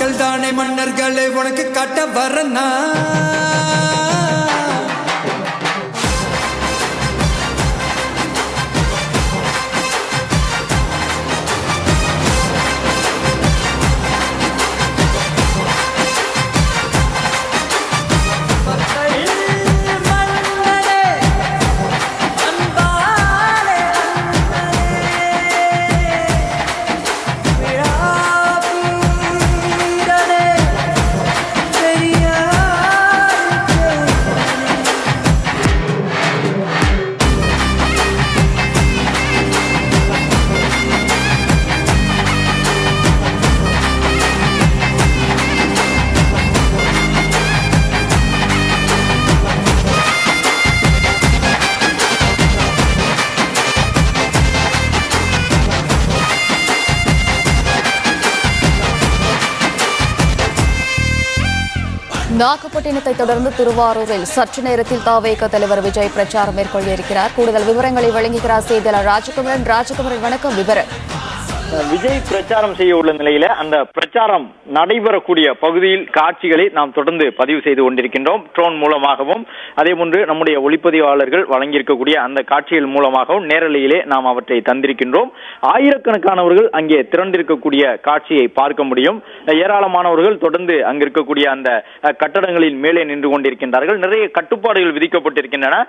மக்கள் தானே மன்னர்களே உனக்கு காட்ட வரனா நாகப்பட்டினத்தை தொடர்ந்து திருவாரூரில் சற்று நேரத்தில் தவேக தலைவர் விஜய் பிரச்சாரம் மேற்கொள்ள இருக்கிறார். கூடுதல் விவரங்களை வழங்குகிறார் செய்தியாளர் ராஜகுமரன். ராஜகுமரன், வணக்கம். விவரம். விஜய் பிரச்சாரம் செய்ய உள்ள நிலையில அந்த பிரச்சாரம் நடைபெறக்கூடிய பகுதியில் காட்சிகளை நாம் தொடர்ந்து பதிவு செய்து கொண்டிருக்கின்றோம். ட்ரோன் மூலமாகவும் அதே போன்று நம்முடைய ஒளிப்பதிவாளர்கள் வழங்கியிருக்கக்கூடிய அந்த காட்சிகள் மூலமாகவும் நேரலையிலே நாம் அவற்றை தந்திருக்கின்றோம். ஆயிரக்கணக்கானவர்கள் அங்கே திரண்டிருக்கக்கூடிய காட்சியை பார்க்க முடியும். ஏராளமானவர்கள் தொடர்ந்து அங்கு இருக்கக்கூடிய அந்த கட்டடங்களின் மேலே நின்று கொண்டிருக்கின்றார்கள். நிறைய கட்டுப்பாடுகள் விதிக்கப்பட்டிருக்கின்றன.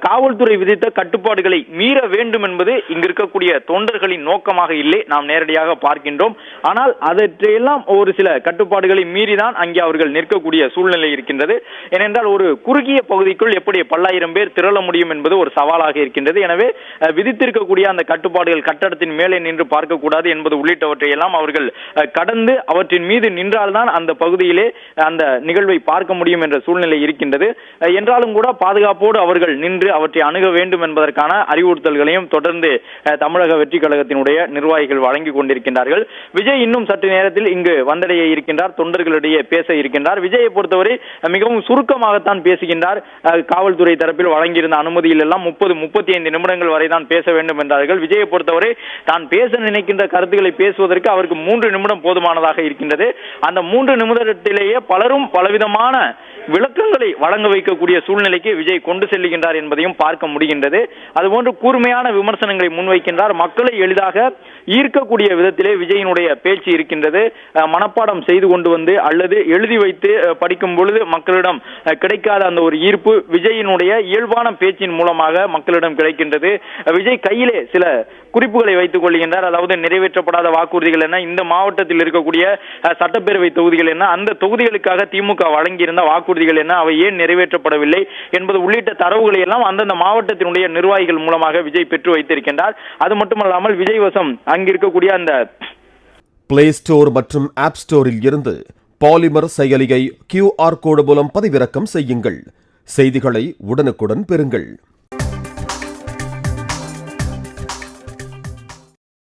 காவல்துறை விதித்த கட்டுப்பாடுகளை மீற வேண்டும் என்பது இங்கு இருக்கக்கூடிய தொண்டர்களின் நோக்கமாக இல்லை, நாம் நேரடியாக பார்க்கின்றோம். ஆனால் அதற்றையெல்லாம் ஒரு சில கட்டுப்பாடுகளை மீறிதான் அங்கே அவர்கள் நிற்கக்கூடிய சூழ்நிலை இருக்கின்றது. ஏனென்றால் ஒரு குறுகிய பகுதிக்குள் எப்படி பல்லாயிரம் பேர் திரள முடியும் என்பது ஒரு சவாலாக இருக்கின்றது. எனவே விதித்திருக்கக்கூடிய அந்த கட்டுப்பாடுகள், கட்டடத்தின் மேலே நின்று பார்க்கக்கூடாது என்பது உள்ளிட்டவற்றை எல்லாம் அவர்கள் கடந்து அவற்றின் மீது நின்றால்தான் அந்த பகுதியிலே அந்த நிகழ்வை பார்க்க முடியும் என்ற சூழ்நிலை இருக்கின்றது. என்றாலும் கூட பாதுகாப்போடு அவர்கள் நின்று அவற்றை அணுக வேண்டும் என்பதற்கான அறிவுறுத்தல்களையும் தொடர்ந்து தமிழக வெற்றி கழகத்தினுடைய நிர்வாகிகள் வழங்கி கொண்டிருக்கின்றார்கள். விஜய் இன்னும் சற்று நேரத்தில் இங்கு வந்தடைய இருக்கின்றார், தொண்டர்களிடையே பேச இருக்கின்றார். விஜயை பொறுத்தவரை மிகவும் சுருக்கமாகத்தான் பேசுகின்றார். காவல்துறை தரப்பில் வழங்கியிருந்த அனுமதியில் எல்லாம் 30-35 நிமிடங்கள் வரை தான் பேச வேண்டும் என்றார்கள். விஜயை பொறுத்தவரை தான் பேச நினைக்கின்ற கருத்துக்களை பேசுவதற்கு அவருக்கு 3 நிமிடம் போதுமானதாக இருக்கின்றது. அந்த 3 நிமிடத்திலேயே பலரும் பலவிதமான விளக்கங்களை வழங்க வைக்கக்கூடிய சூழ்நிலைக்கு விஜய் கொண்டு செல்லுகின்றார் என்பதையும் பார்க்க முடிகின்றது. அதுபோன்று கூர்மையான விமர்சனங்களை முன்வைக்கின்றார். மக்களை எளிதாக ஈர்க்கக்கூடிய விதத்திலே விஜயினுடைய பேச்சு இருக்கின்றது. மனப்பாடம் செய்து கொண்டு வந்து அல்லது எழுதி வைத்து படிக்கும் பொழுது மக்களிடம் கிடைக்காத அந்த ஒரு ஈர்ப்பு விஜயினுடைய இயல்பான பேச்சின் மூலமாக மக்களிடம் கிடைக்கின்றது. விஜய் கையிலே சில குறிப்புகளை வைத்துக் கொள்கின்றார். அதாவது நிறைவேற்றப்படாத வாக்குறுதிகள் என்ன, இந்த மாவட்டத்தில் இருக்கக்கூடிய சட்டப்பேரவை தொகுதிகள் என்ன, அந்த தொகுதிகளுக்காக திமுக வழங்கியிருந்த வாக்குறுதிகள் என்ன, அவை ஏன் நிறைவேற்றப்படவில்லை என்பது உள்ளிட்ட தரவுகளை எல்லாம் அந்தந்த மாவட்டத்தினுடைய நிர்வாகிகள் மூலமாக விஜய் பெற்று வைத்திருக்கின்றார். அது மட்டுமல்லாமல் விஜய் வசம் அங்கிருக்கக்கூடிய அந்த பிளே ஸ்டோர் மற்றும் ஆப் ஸ்டோரில் இருந்து பாலிமர் செயலியை QR கோடு மூலம் பதிவிறக்கம் செய்யுங்கள். செய்திகளை உடனுக்குடன் பெறுங்கள்.